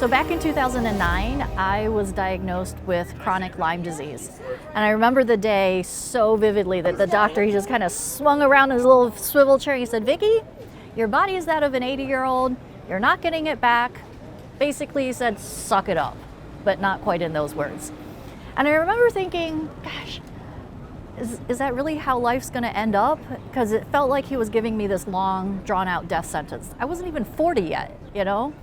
So back in 2009, I was diagnosed with chronic Lyme disease. And I remember the day so vividly that the doctor, he just kind of swung around his little swivel chair. He said, "Vickie, your body is that of an 80-year-old. You're not getting it back." Basically, he said, "Suck it up," but not quite in those words. And I remember thinking, gosh, is that really how life's going to end up? Because it felt like he was giving me this long, drawn-out death sentence. I wasn't even 40 yet, you know?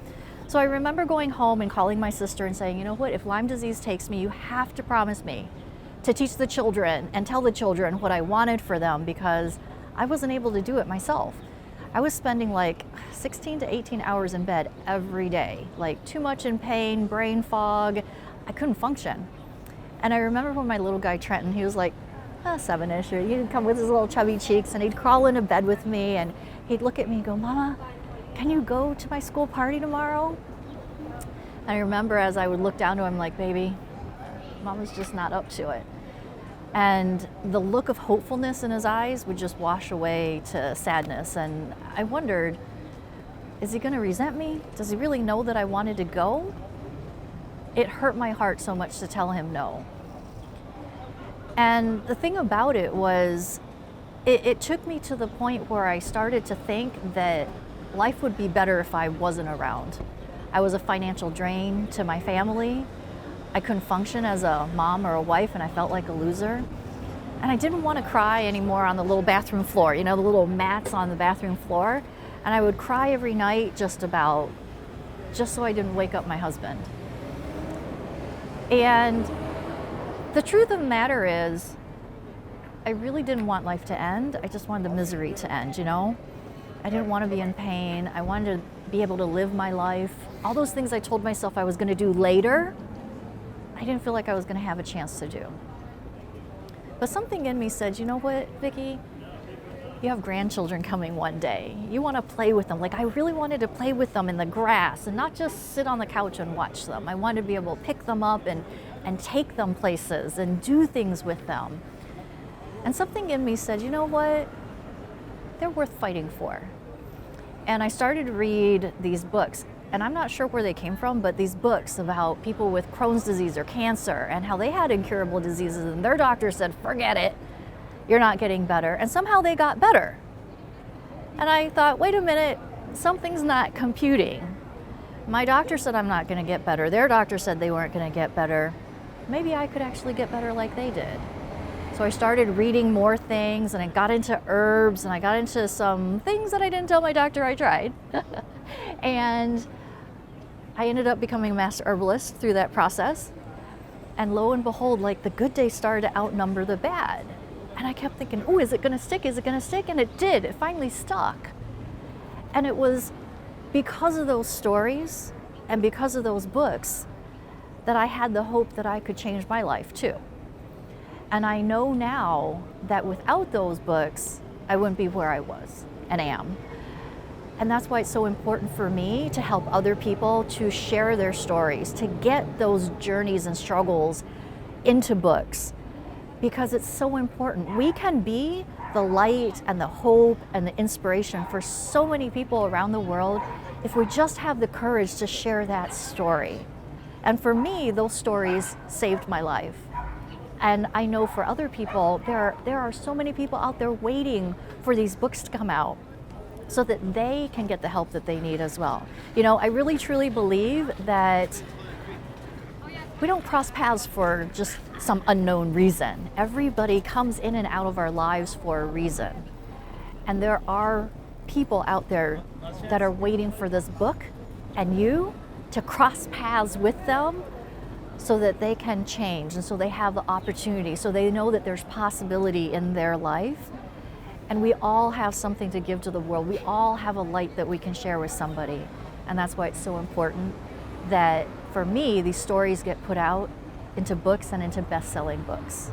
So I remember going home and calling my sister and saying, "You know what, if Lyme disease takes me, you have to promise me to teach the children and tell the children what I wanted for them," because I wasn't able to do it myself. I was spending like 16 to 18 hours in bed every day, like too much in pain, brain fog. I couldn't function. And I remember when my little guy Trenton, he was like 7-ish, or he'd come with his little chubby cheeks and he'd crawl into bed with me and he'd look at me and go, "Mama, can you go to my school party tomorrow?" And I remember as I would look down to him like, "Baby, Mama's just not up to it." And the look of hopefulness in his eyes would just wash away to sadness. And I wondered, is he going to resent me? Does he really know that I wanted to go? It hurt my heart so much to tell him no. And the thing about it was, it took me to the point where I started to think that life would be better if I wasn't around. I was a financial drain to my family. I couldn't function as a mom or a wife, and I felt like a loser. And I didn't want to cry anymore on the little bathroom floor, you know, the little mats on the bathroom floor. And I would cry every night just so I didn't wake up my husband. And the truth of the matter is, I really didn't want life to end. I just wanted the misery to end, you know? I didn't want to be in pain. I wanted to be able to live my life. All those things I told myself I was going to do later, I didn't feel like I was going to have a chance to do. But something in me said, "You know what, Vickie? You have grandchildren coming one day. You want to play with them." Like, I really wanted to play with them in the grass and not just sit on the couch and watch them. I wanted to be able to pick them up and take them places and do things with them. And something in me said, "You know what? They're worth fighting for." And I started to read these books, and I'm not sure where they came from, but these books about people with Crohn's disease or cancer and how they had incurable diseases, and their doctor said, "Forget it, you're not getting better." And somehow they got better. And I thought, wait a minute, something's not computing. My doctor said I'm not going to get better. Their doctor said they weren't going to get better. Maybe I could actually get better like they did. So I started reading more things, and I got into herbs, and I got into some things that I didn't tell my doctor I tried. And I ended up becoming a master herbalist through that process. And lo and behold, like, the good days started to outnumber the bad. And I kept thinking, "Oh, is it going to stick? Is it going to stick?" And it did. It finally stuck. And it was because of those stories and because of those books that I had the hope that I could change my life too. And I know now that without those books, I wouldn't be where I was and am. And that's why it's so important for me to help other people to share their stories, to get those journeys and struggles into books, because it's so important. We can be the light and the hope and the inspiration for so many people around the world if we just have the courage to share that story. And for me, those stories saved my life. And I know for other people, there are so many people out there waiting for these books to come out so that they can get the help that they need as well. You know, I really truly believe that we don't cross paths for just some unknown reason. Everybody comes in and out of our lives for a reason. And there are people out there that are waiting for this book and you to cross paths with them so that they can change and so they have the opportunity, so they know that there's possibility in their life. And we all have something to give to the world. We all have a light that we can share with somebody. And that's why it's so important that, for me, these stories get put out into books and into best-selling books.